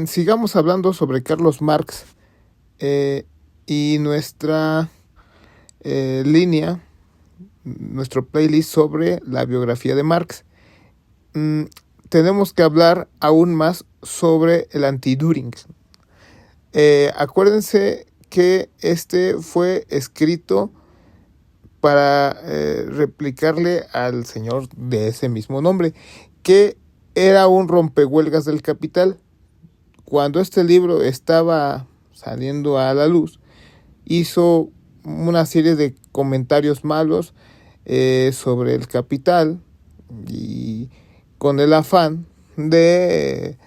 sigamos hablando sobre Carlos Marx y nuestra línea, nuestro playlist sobre la biografía de Marx. Tenemos que hablar aún más sobre el anti-Düring. Acuérdense que este fue escrito para replicarle al señor de ese mismo nombre, que era un rompehuelgas del capital. Cuando este libro estaba saliendo a la luz, hizo una serie de comentarios malos sobre el capital y con el afán de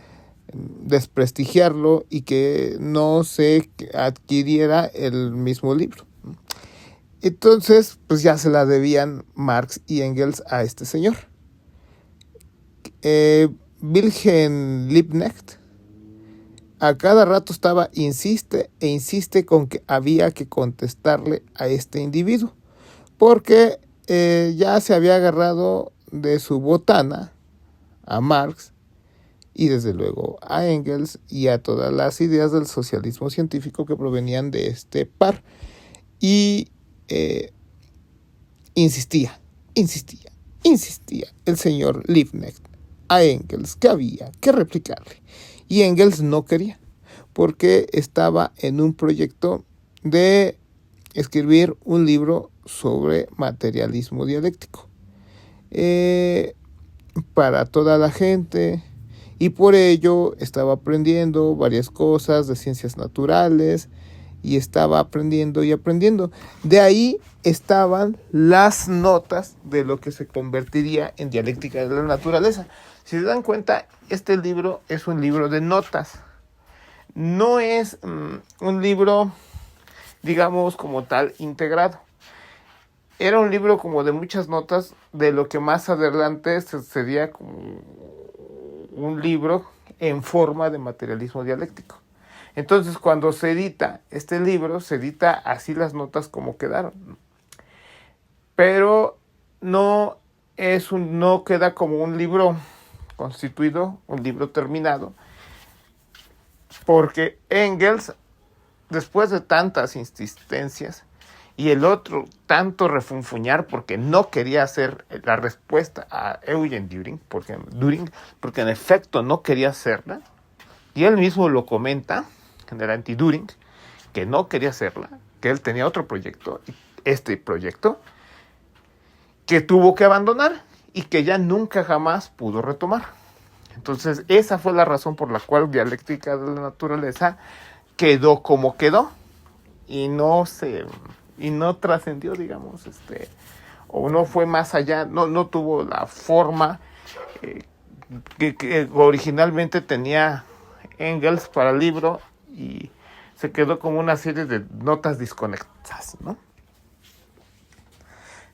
desprestigiarlo y que no se adquiriera el mismo libro. Entonces, pues ya se la debían Marx y Engels a este señor. Wilhelm Liebknecht a cada rato insiste con que había que contestarle a este individuo, porque ya se había agarrado de su botana a Marx y desde luego a Engels y a todas las ideas del socialismo científico que provenían de este par. Y insistía el señor Liebknecht a Engels que había que replicarle. Y Engels no quería, porque estaba en un proyecto de escribir un libro sobre materialismo dialéctico para toda la gente, y por ello estaba aprendiendo varias cosas de ciencias naturales y estaba aprendiendo y aprendiendo. De ahí estaban las notas de lo que se convertiría en dialéctica de la naturaleza. Si se dan cuenta, este libro es un libro de notas. No es un libro, digamos, como tal, integrado. Era un libro como de muchas notas de lo que más adelante sería como un libro en forma de materialismo dialéctico. Entonces, cuando se edita este libro, se edita así las notas como quedaron. Pero no queda como un libro constituido, un libro terminado, porque Engels, después de tantas insistencias, y el otro tanto refunfuñar porque no quería hacer la respuesta a Eugen Düring, porque en efecto no quería hacerla, y él mismo lo comenta en el anti-Düring, que no quería hacerla, que él tenía otro proyecto, este proyecto, que tuvo que abandonar y que ya nunca jamás pudo retomar. Entonces, esa fue la razón por la cual Dialéctica de la Naturaleza quedó como quedó y no trascendió, digamos, o no fue más allá, no tuvo la forma que originalmente tenía Engels para el libro, y se quedó como una serie de notas desconectadas, ¿no?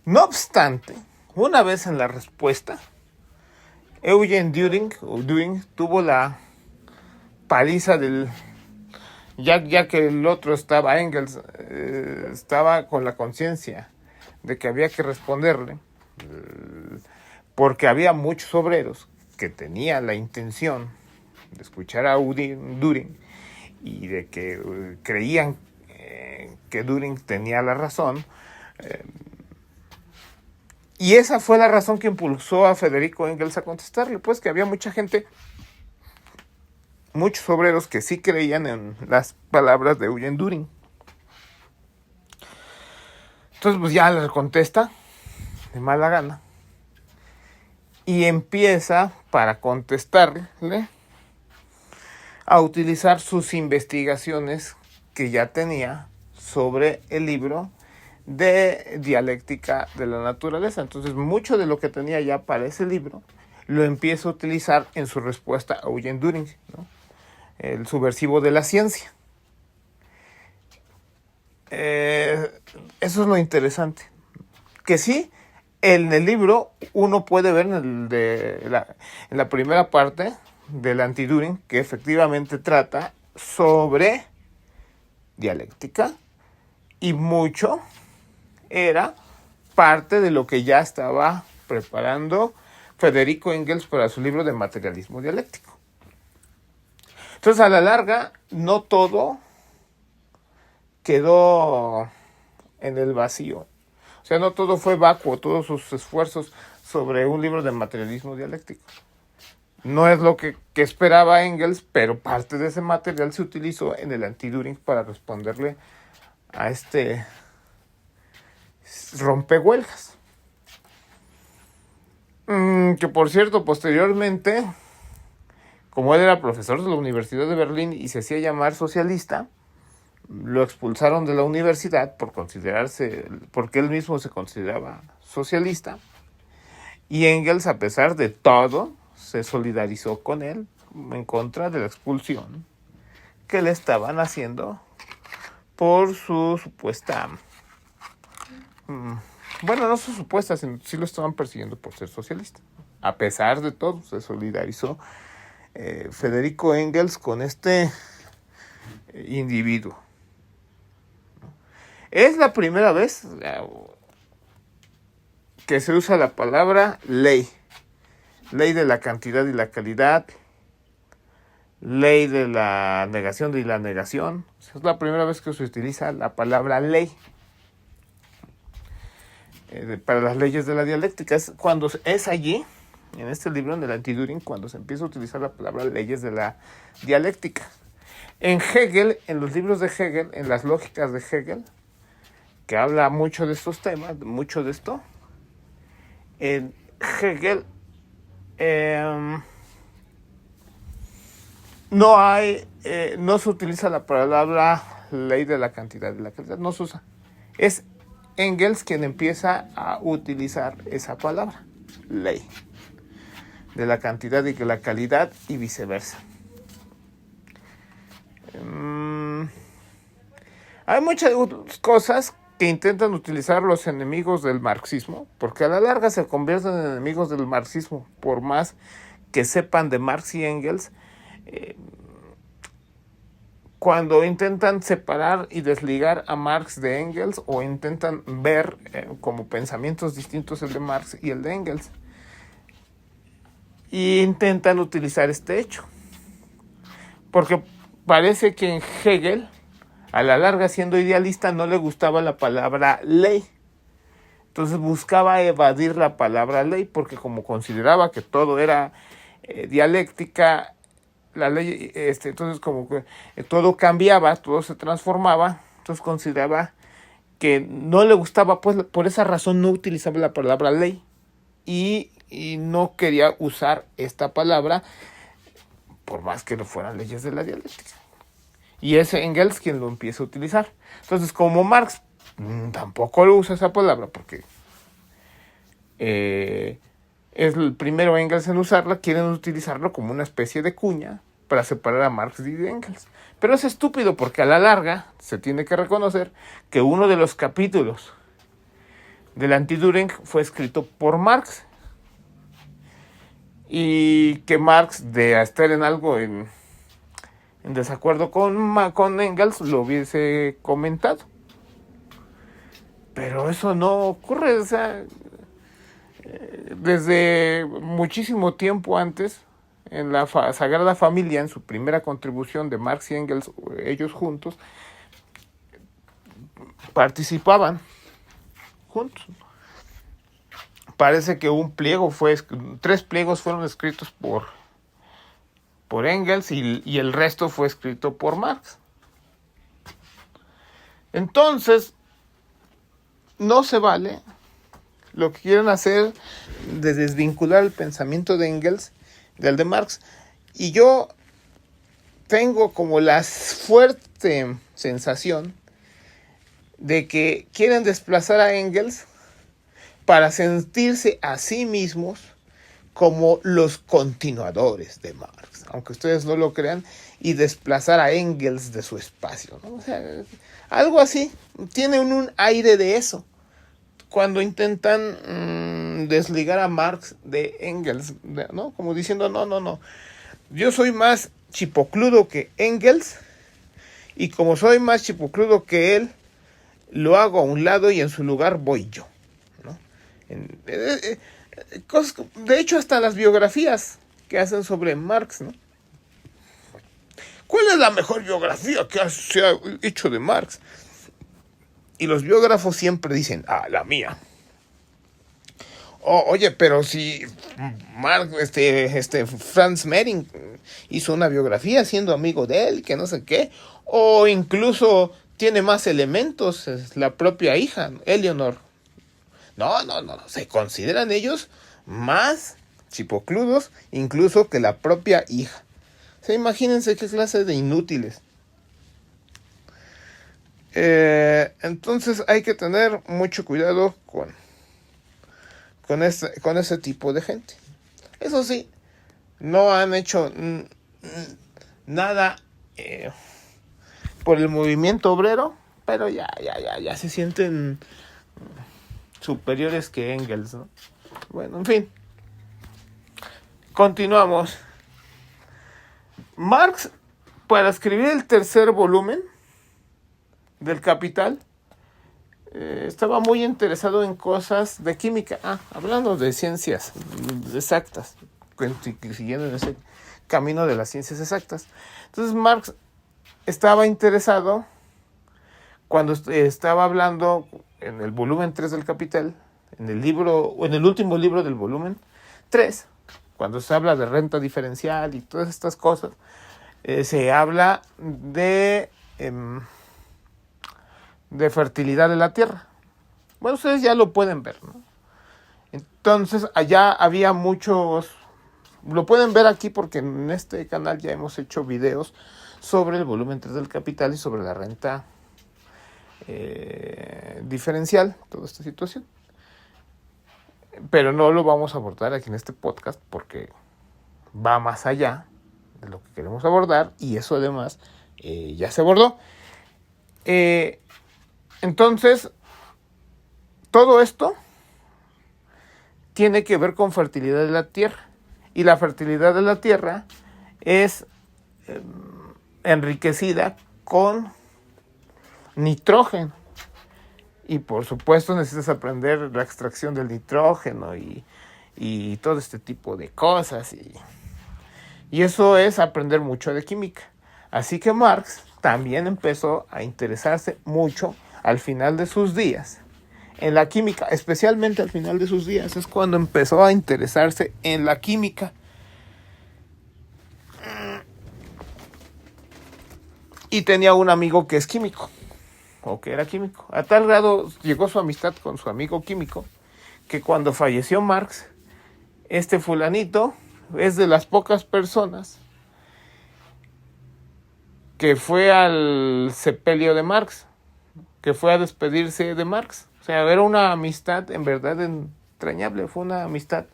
No obstante, una vez en la respuesta, Eugen Düring tuvo la paliza del... Ya que el otro estaba, Engels, estaba con la conciencia de que había que responderle, porque había muchos obreros que tenían la intención de escuchar a Düring y de que creían que Düring tenía la razón. Y esa fue la razón que impulsó a Federico Engels a contestarle, pues que había mucha gente, muchos obreros que sí creían en las palabras de Eugen Düring. Entonces pues ya le contesta de mala gana y empieza, para contestarle, a utilizar sus investigaciones que ya tenía sobre el libro de Dialéctica de la Naturaleza. Entonces mucho de lo que tenía ya para ese libro lo empieza a utilizar en su respuesta a Eugen Düring, ¿no? El subversivo de la ciencia. Eso es lo interesante. Que sí, en el libro uno puede ver en la primera parte del anti-Düring que efectivamente trata sobre dialéctica, y mucho era parte de lo que ya estaba preparando Federico Engels para su libro de materialismo dialéctico. Entonces, a la larga, no todo quedó en el vacío. O sea, no todo fue vacuo, todos sus esfuerzos sobre un libro de materialismo dialéctico. No es lo que esperaba Engels, pero parte de ese material se utilizó en el Anti-Düring para responderle a este rompehuelgas. Que por cierto, posteriormente, como él era profesor de la Universidad de Berlín y se hacía llamar socialista, lo expulsaron de la universidad porque él mismo se consideraba socialista. Y Engels, a pesar de todo, se solidarizó con él en contra de la expulsión que le estaban haciendo por su supuesta... Bueno, no su supuesta, sino sí lo estaban persiguiendo por ser socialista. A pesar de todo, se solidarizó Federico Engels con este individuo. Es la primera vez que se usa la palabra ley. Ley de la cantidad y la calidad. Ley de la negación y la negación. Es la primera vez que se utiliza la palabra ley para las leyes de la dialéctica. Es allí, en este libro, en el Anti-Düring, cuando se empieza a utilizar la palabra leyes de la dialéctica. En Hegel, en los libros de Hegel, en las lógicas de Hegel, que habla mucho de estos temas, mucho de esto, en Hegel no se utiliza la palabra ley de la cantidad y la calidad, no se usa. Es Engels quien empieza a utilizar esa palabra, ley, de la cantidad y de la calidad y viceversa. Hay muchas cosas que intentan utilizar los enemigos del marxismo, porque a la larga se convierten en enemigos del marxismo, por más que sepan de Marx y Engels. Cuando intentan separar y desligar a Marx de Engels, o intentan ver como pensamientos distintos el de Marx y el de Engels, y intentan utilizar este hecho, porque parece que en Hegel, a la larga, siendo idealista, no le gustaba la palabra ley. Entonces buscaba evadir la palabra ley, porque como consideraba que todo era dialéctica, la ley, entonces como que todo cambiaba, todo se transformaba, entonces consideraba que no le gustaba, pues por esa razón no utilizaba la palabra ley y no quería usar esta palabra, por más que no fueran leyes de la dialéctica. Y es Engels quien lo empieza a utilizar. Entonces, como Marx tampoco lo usa esa palabra, porque es el primero Engels en usarla, quieren utilizarlo como una especie de cuña para separar a Marx de Engels. Pero es estúpido, porque a la larga se tiene que reconocer que uno de los capítulos del Anti-Düring fue escrito por Marx, y que Marx, de estar en algo en desacuerdo con Engels, lo hubiese comentado. Pero eso no ocurre. O sea, desde muchísimo tiempo antes, en la Sagrada Familia, en su primera contribución de Marx y Engels, ellos juntos, participaban juntos. Parece que tres pliegos fueron escritos por Engels y el resto fue escrito por Marx. Entonces, no se vale lo que quieren hacer de desvincular el pensamiento de Engels del de Marx. Y yo tengo como la fuerte sensación de que quieren desplazar a Engels para sentirse a sí mismos como los continuadores de Marx, aunque ustedes no lo crean, y desplazar a Engels de su espacio, ¿no? O sea, algo así, tiene un aire de eso, cuando intentan desligar a Marx de Engels, ¿no? Como diciendo, no, yo soy más chipocludo que Engels, y como soy más chipocludo que él, lo hago a un lado y en su lugar voy yo, ¿no? De hecho, hasta las biografías que hacen sobre Marx, ¿no? es la mejor biografía que se ha hecho de Marx. Y los biógrafos siempre dicen, la mía. Oye, pero si Marx, Franz Mehring hizo una biografía siendo amigo de él, que no sé qué, o incluso tiene más elementos, es la propia hija, Eleonor. No, se consideran ellos más chipocludos incluso que la propia hija. O sea, imagínense qué clase de inútiles. Entonces hay que tener mucho cuidado con ese tipo de gente. Eso sí, no han hecho nada por el movimiento obrero, pero ya se sienten superiores que Engels, ¿no? Bueno, en fin. Continuamos. Marx, para escribir el tercer volumen del Capital, estaba muy interesado en cosas de química. Hablando de ciencias exactas, siguiendo en ese camino de las ciencias exactas. Entonces Marx estaba interesado, cuando estaba hablando en el volumen 3 del Capital, en el último libro del volumen 3, cuando se habla de renta diferencial y todas estas cosas, se habla de fertilidad de la tierra. Bueno, ustedes ya lo pueden ver, ¿no? Entonces, allá había muchos... Lo pueden ver aquí porque en este canal ya hemos hecho videos sobre el volumen 3 del Capital y sobre la renta diferencial, toda esta situación. Pero no lo vamos a abordar aquí en este podcast porque va más allá de lo que queremos abordar y eso además ya se abordó. Entonces, todo esto tiene que ver con fertilidad de la tierra. Y la fertilidad de la tierra es enriquecida con nitrógeno. Y por supuesto necesitas aprender la extracción del nitrógeno y todo este tipo de cosas. Y eso es aprender mucho de química. Así que Marx también empezó a interesarse mucho al final de sus días en la química, especialmente al final de sus días, es cuando empezó a interesarse en la química. Y tenía un amigo que es químico, o que era químico. A tal grado llegó su amistad con su amigo químico, que cuando falleció Marx, este fulanito es de las pocas personas que fue al sepelio de Marx, que fue a despedirse de Marx. O sea, era una amistad en verdad entrañable, fue una amistad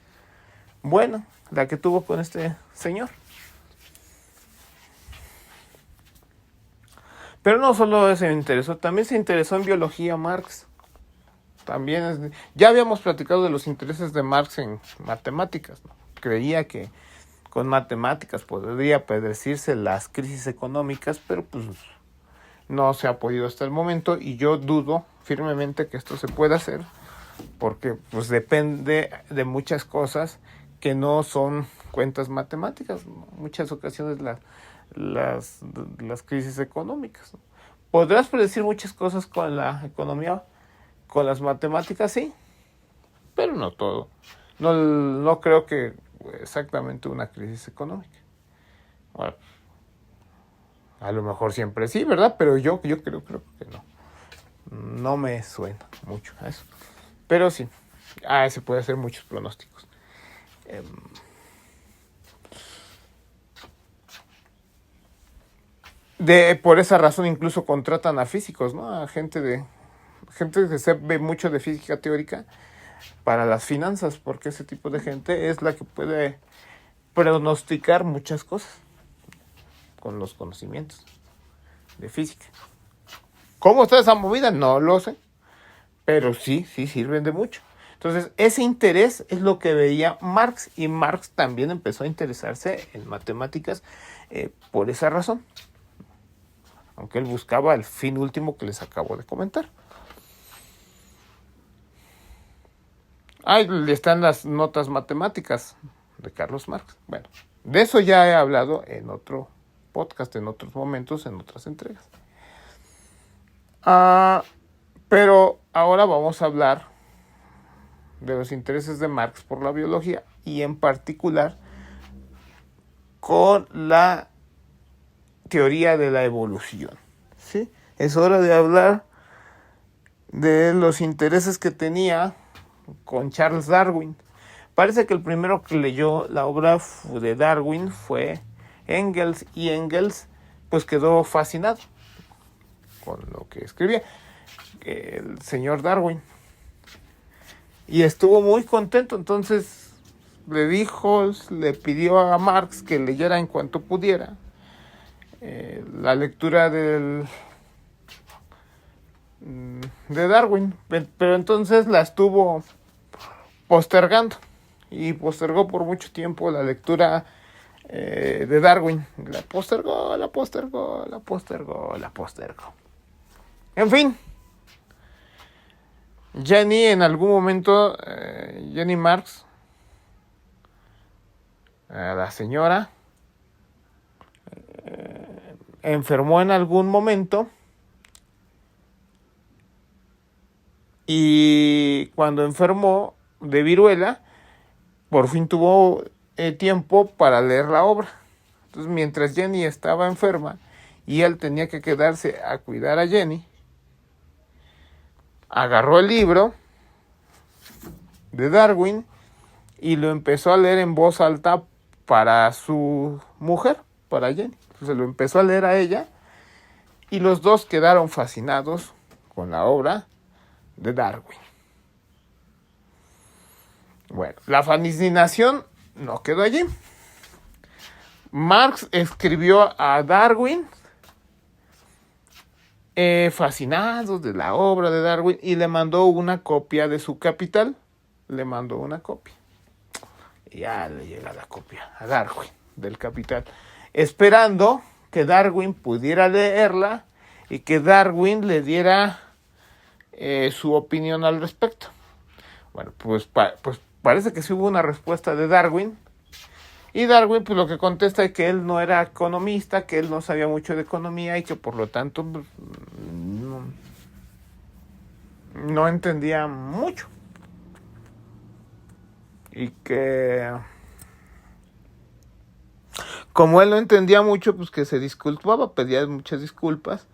buena la que tuvo con este señor. Pero no solo se interesó, también se interesó en biología Marx. También ya habíamos platicado de los intereses de Marx en matemáticas, ¿no? Creía que con matemáticas podría predecirse las crisis económicas, pero pues no se ha podido hasta el momento y yo dudo firmemente que esto se pueda hacer porque pues depende de muchas cosas que no son cuentas matemáticas, ¿no? Muchas ocasiones las crisis económicas, ¿no? Podrás predecir muchas cosas con la economía, con las matemáticas, sí, pero no todo. No creo que exactamente una crisis económica. Bueno, a lo mejor siempre sí, ¿verdad? Pero yo creo que no. No me suena mucho a eso. Pero sí, se puede hacer muchos pronósticos. Por esa razón incluso contratan a físicos, ¿no? A gente que sabe mucho de física teórica para las finanzas, porque ese tipo de gente es la que puede pronosticar muchas cosas con los conocimientos de física. ¿Cómo está esa movida? No lo sé, pero sí sirven de mucho. Entonces, ese interés es lo que veía Marx, y Marx también empezó a interesarse en matemáticas por esa razón, aunque él buscaba el fin último que les acabo de comentar. Ahí están las notas matemáticas de Carlos Marx. Bueno, de eso ya he hablado en otro podcast en otros momentos, en otras entregas. Pero ahora vamos a hablar de los intereses de Marx por la biología y en particular con la teoría de la evolución. ¿Sí? Es hora de hablar de los intereses que tenía con Charles Darwin. Parece que el primero que leyó la obra de Darwin fue Engels, y Engels pues quedó fascinado con lo que escribía el señor Darwin y estuvo muy contento. Entonces le pidió a Marx que leyera en cuanto pudiera la lectura de Darwin, pero entonces la estuvo postergando y postergó por mucho tiempo la lectura de Darwin. La postergó. En fin, Jenny en algún momento, Jenny Marx, la señora, enfermó en algún momento y cuando enfermó de viruela, por fin tuvo tiempo para leer la obra. Entonces, mientras Jenny estaba enferma y él tenía que quedarse a cuidar a Jenny, agarró el libro de Darwin y lo empezó a leer en voz alta para su mujer, para Jenny. Entonces lo empezó a leer a ella y los dos quedaron fascinados con la obra de Darwin. Bueno, la fascinación no quedó allí. Marx escribió a Darwin fascinado de la obra de Darwin y le mandó una copia de su Capital. Le mandó una copia. Y ya le llega la copia a Darwin del Capital, esperando que Darwin pudiera leerla y que Darwin le diera su opinión al respecto. Bueno, pues parece que sí hubo una respuesta de Darwin. Y Darwin pues lo que contesta es que él no era economista, que él no sabía mucho de economía y que por lo tanto pues, no entendía mucho. Y que como él no entendía mucho, pues que se disculpaba, pedía muchas disculpas,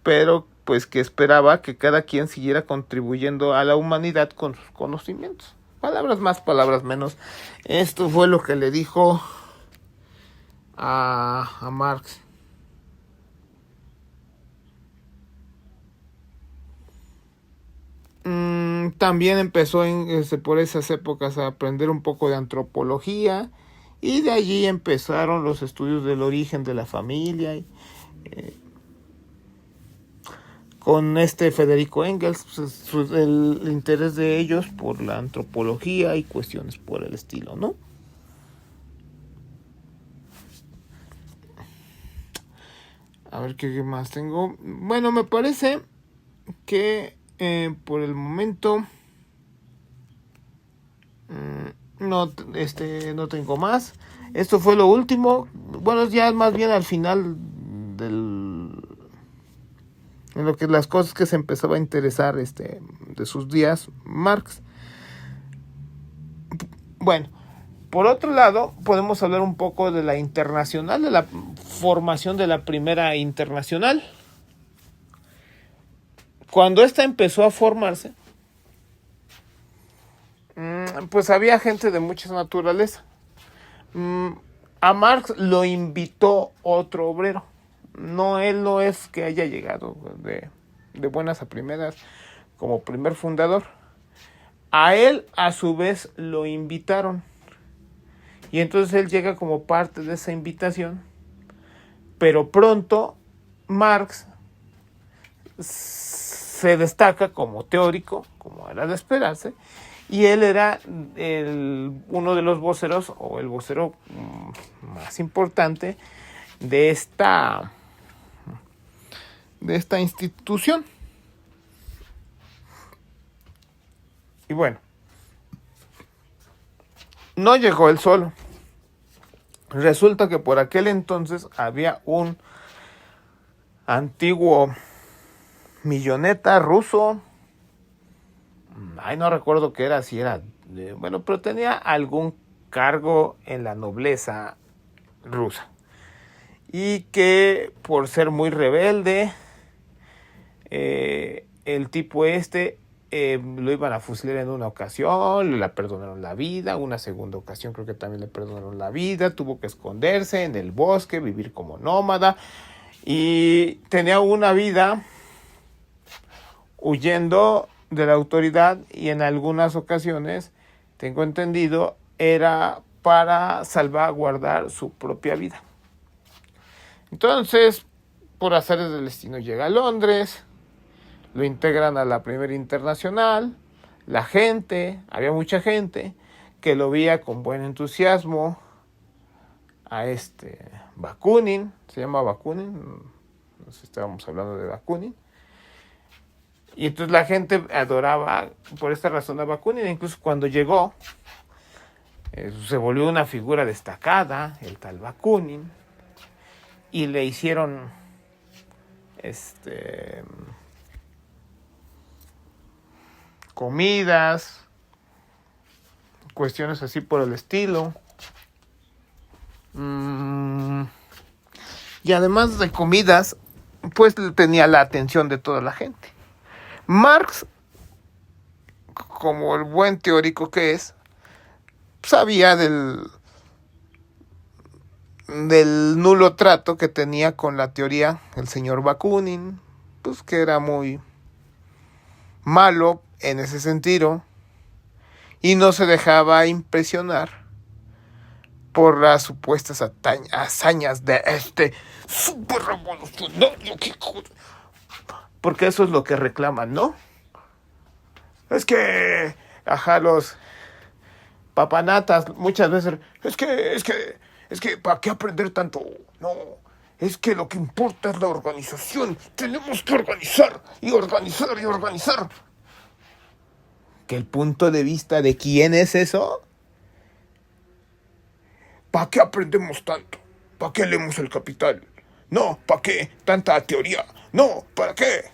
pero pues que esperaba que cada quien siguiera contribuyendo a la humanidad con sus conocimientos. Palabras más, palabras menos. Esto fue lo que le dijo a Marx. También empezó por esas épocas a aprender un poco de antropología y de allí empezaron los estudios del origen de la familia. Con Federico Engels, pues, el interés de ellos por la antropología y cuestiones por el estilo, ¿no? A ver qué más tengo. Bueno, me parece que por el momento no tengo más. Esto fue lo último. Bueno, ya más bien al final en lo que las cosas que se empezaba a interesar de sus días Marx. Bueno, por otro lado, podemos hablar un poco de la internacional, de la formación de la primera internacional. Cuando esta empezó a formarse, pues había gente de mucha naturaleza. A Marx lo invitó otro obrero. Él no es que haya llegado de buenas a primeras como primer fundador. A él, a su vez, lo invitaron. Y entonces él llega como parte de esa invitación. Pero pronto Marx se destaca como teórico, como era de esperarse. Y él era uno de los voceros, o el vocero más importante de esta institución. Y bueno, no llegó él solo. Resulta que por aquel entonces había un antiguo milloneta ruso. No recuerdo qué era, si era... bueno, pero tenía algún cargo en la nobleza rusa. Y que por ser muy rebelde, el tipo lo iban a fusilar en una ocasión, le perdonaron la vida, una segunda ocasión creo que también le perdonaron la vida, tuvo que esconderse en el bosque, vivir como nómada, y tenía una vida huyendo de la autoridad, y en algunas ocasiones, tengo entendido, era para salvaguardar su propia vida. Entonces, por azares del destino, llega a Londres, lo integran a la Primera Internacional. Había mucha gente que lo veía con buen entusiasmo a Bakunin, se llama Bakunin, no sé si estábamos hablando de Bakunin. Y entonces la gente adoraba por esta razón a Bakunin. Incluso cuando llegó, se volvió una figura destacada, el tal Bakunin, y le hicieron comidas, cuestiones así por el estilo. Y además de comidas, pues tenía la atención de toda la gente. Marx, como el buen teórico que es, sabía del nulo trato que tenía con la teoría el señor Bakunin, pues que era muy malo en ese sentido, y no se dejaba impresionar por las supuestas hazañas de super revolucionario, porque eso es lo que reclaman, ¿no? Es que, los papanatas muchas veces, es que, ¿para qué aprender tanto? No, es que lo que importa es la organización, tenemos que organizar, y organizar, y organizar. ¿Que el punto de vista de quién es eso? ¿Para qué aprendemos tanto? ¿Para qué leemos El Capital? No, ¿para qué tanta teoría? No, ¿para qué?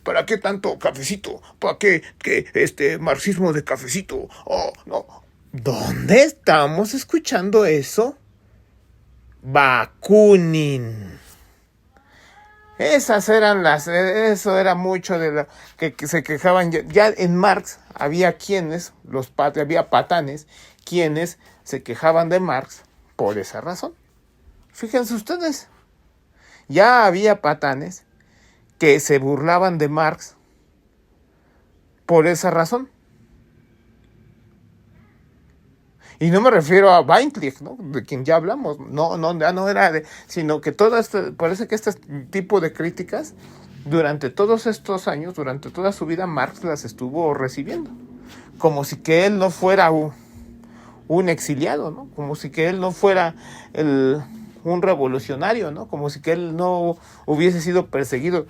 ¿Para qué tanto cafecito? ¿Para qué marxismo de cafecito? Oh, no. ¿Dónde estamos escuchando eso? Bakunin. Eso era mucho de lo que se quejaban. Ya en Marx había había patanes, quienes se quejaban de Marx por esa razón. Fíjense ustedes, ya había patanes que se burlaban de Marx por esa razón. Y no me refiero a Weintraub, ¿no?, de quien ya hablamos. No era sino que parece que este tipo de críticas, durante todos estos años, durante toda su vida, Marx las estuvo recibiendo. Como si que él no fuera un exiliado, ¿no? Como si que él no fuera un revolucionario, ¿no? Como si que él no hubiese sido perseguido.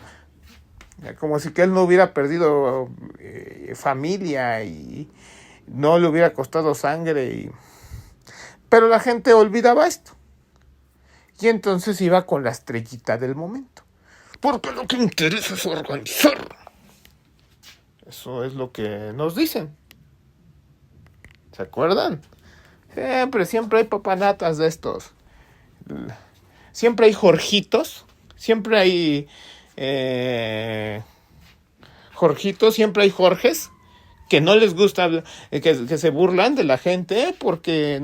Como si que él no hubiera perdido familia y no le hubiera costado sangre. Pero la gente olvidaba esto. Y entonces iba con la estrellita del momento. Porque lo que interesa es organizar. Eso es lo que nos dicen. ¿Se acuerdan? Siempre hay papanatas de estos. Siempre hay Jorgitos. Siempre hay Jorgitos. Siempre hay Jorges que no les gusta, que se burlan de la gente porque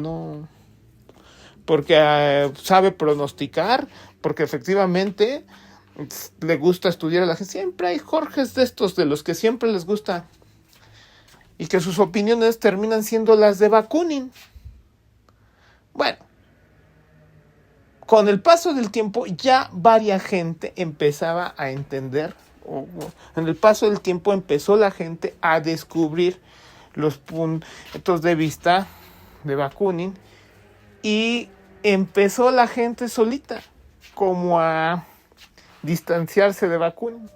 sabe pronosticar, porque efectivamente le gusta estudiar a la gente. Siempre hay Jorges de estos, de los que siempre les gusta, y que sus opiniones terminan siendo las de Bakunin. Bueno, con el paso del tiempo ya varias gente empezaba a entender, en el paso del tiempo empezó la gente a descubrir los puntos de vista de Bakunin, y empezó la gente solita como a distanciarse de Bakunin.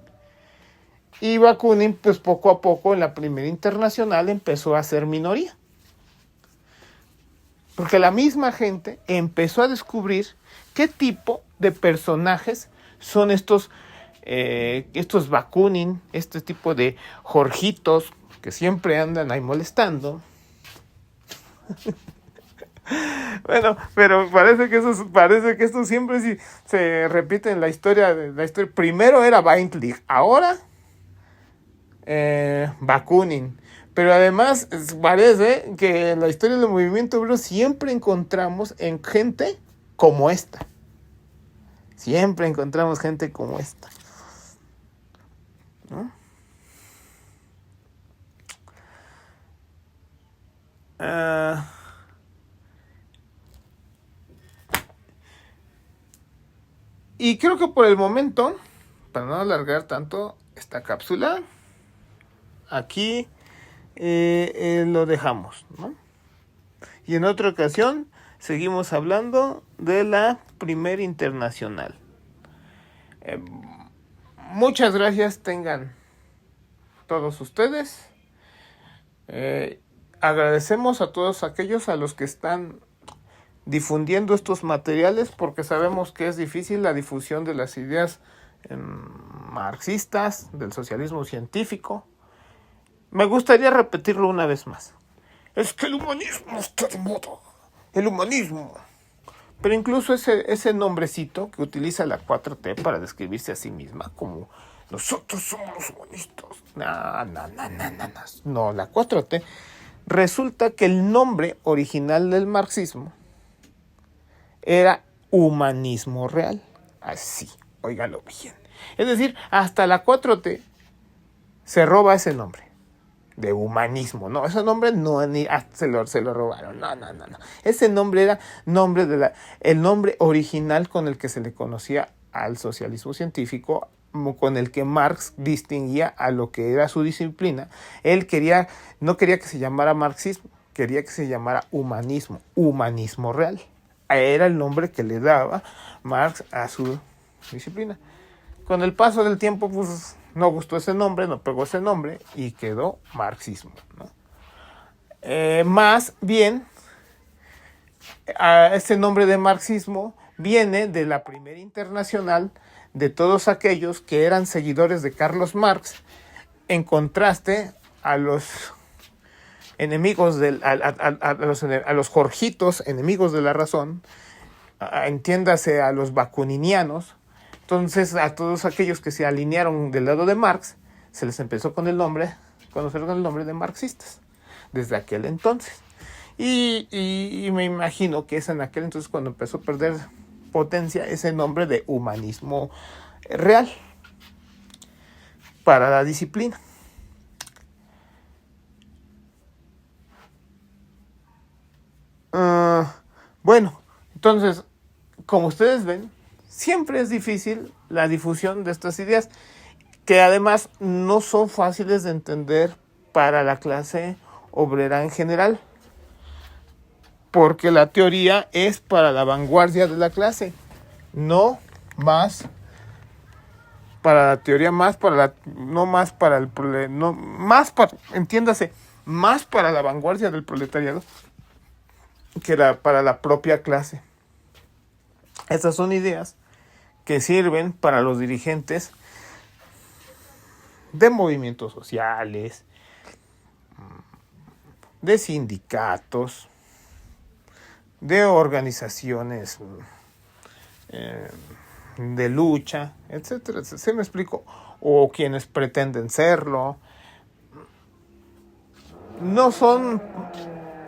Y Bakunin, pues poco a poco en la Primera Internacional empezó a ser minoría. Porque la misma gente empezó a descubrir qué tipo de personajes son estos Bakunin, este tipo de Jorgitos que siempre andan ahí molestando. Bueno, pero parece que esto siempre sí se repite en la historia. Primero era Bindling, ahora Bakunin. Pero además parece que en la historia del movimiento obrero siempre encontramos en gente como esta. Siempre encontramos gente como esta, ¿no? Y creo que por el momento, para no alargar tanto esta cápsula, aquí lo dejamos, ¿no? Y en otra ocasión seguimos hablando de la Primera Internacional. Muchas gracias tengan todos ustedes. Agradecemos a todos aquellos a los que están difundiendo estos materiales, porque sabemos que es difícil la difusión de las ideas marxistas, del socialismo científico. Me gustaría repetirlo una vez más. Es que el humanismo está de moda. El humanismo. Pero incluso ese nombrecito que utiliza la 4T para describirse a sí misma, como nosotros somos los humanistas. No, la 4T. Resulta que el nombre original del marxismo era humanismo real. Así, óigalo bien. Es decir, hasta la 4T se roba ese nombre de humanismo. No, ese nombre no se lo robaron. No. Ese nombre era el nombre original con el que se le conocía al socialismo científico, con el que Marx distinguía a lo que era su disciplina. Él no quería que se llamara marxismo, quería que se llamara humanismo real. Era el nombre que le daba Marx a su disciplina. Con el paso del tiempo, pues no gustó ese nombre, no pegó ese nombre y quedó marxismo, ¿no? Más bien, ese nombre de marxismo viene de la Primera Internacional, de todos aquellos que eran seguidores de Carlos Marx, en contraste a los enemigos a los jorgitos, enemigos de la razón, entiéndase a los bakuninianos. Entonces, a todos aquellos que se alinearon del lado de Marx, se les empezó a conocer con el nombre de marxistas, desde aquel entonces. Y me imagino que es en aquel entonces cuando empezó a perder potencia ese nombre de humanismo real para la disciplina. Bueno, entonces, como ustedes ven, siempre es difícil la difusión de estas ideas, que además no son fáciles de entender para la clase obrera en general, porque la teoría es para la vanguardia de la clase, no más para la teoría, entiéndase, más para la vanguardia del proletariado que para la propia clase. Estas son ideas que sirven para los dirigentes de movimientos sociales, de sindicatos, de organizaciones de lucha, etcétera. ¿Se me explico? O quienes pretenden serlo. No son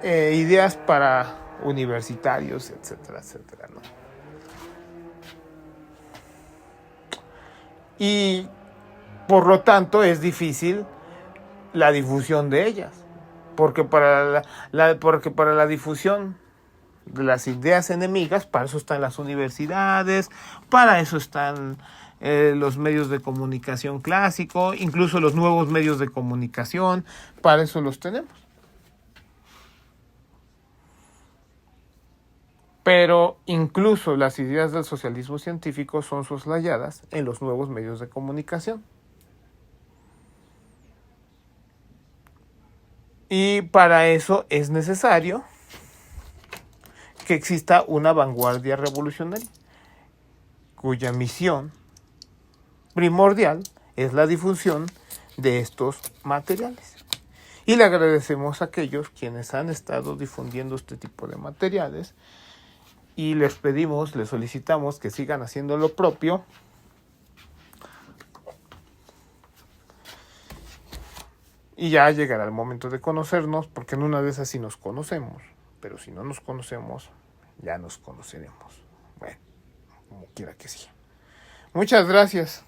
ideas para universitarios, etcétera, ¿no? Y por lo tanto es difícil la difusión de ellas, porque para la difusión de las ideas enemigas, para eso están las universidades, para eso están los medios de comunicación clásicos, incluso los nuevos medios de comunicación, para eso los tenemos. Pero incluso las ideas del socialismo científico son soslayadas en los nuevos medios de comunicación. Y para eso es necesario que exista una vanguardia revolucionaria, cuya misión primordial es la difusión de estos materiales. Y le agradecemos a aquellos quienes han estado difundiendo este tipo de materiales y les pedimos, les solicitamos que sigan haciendo lo propio. Y ya llegará el momento de conocernos, porque en una de esas sí nos conocemos, pero si no nos conocemos, ya nos conoceremos. Bueno, como quiera que sea. Muchas gracias.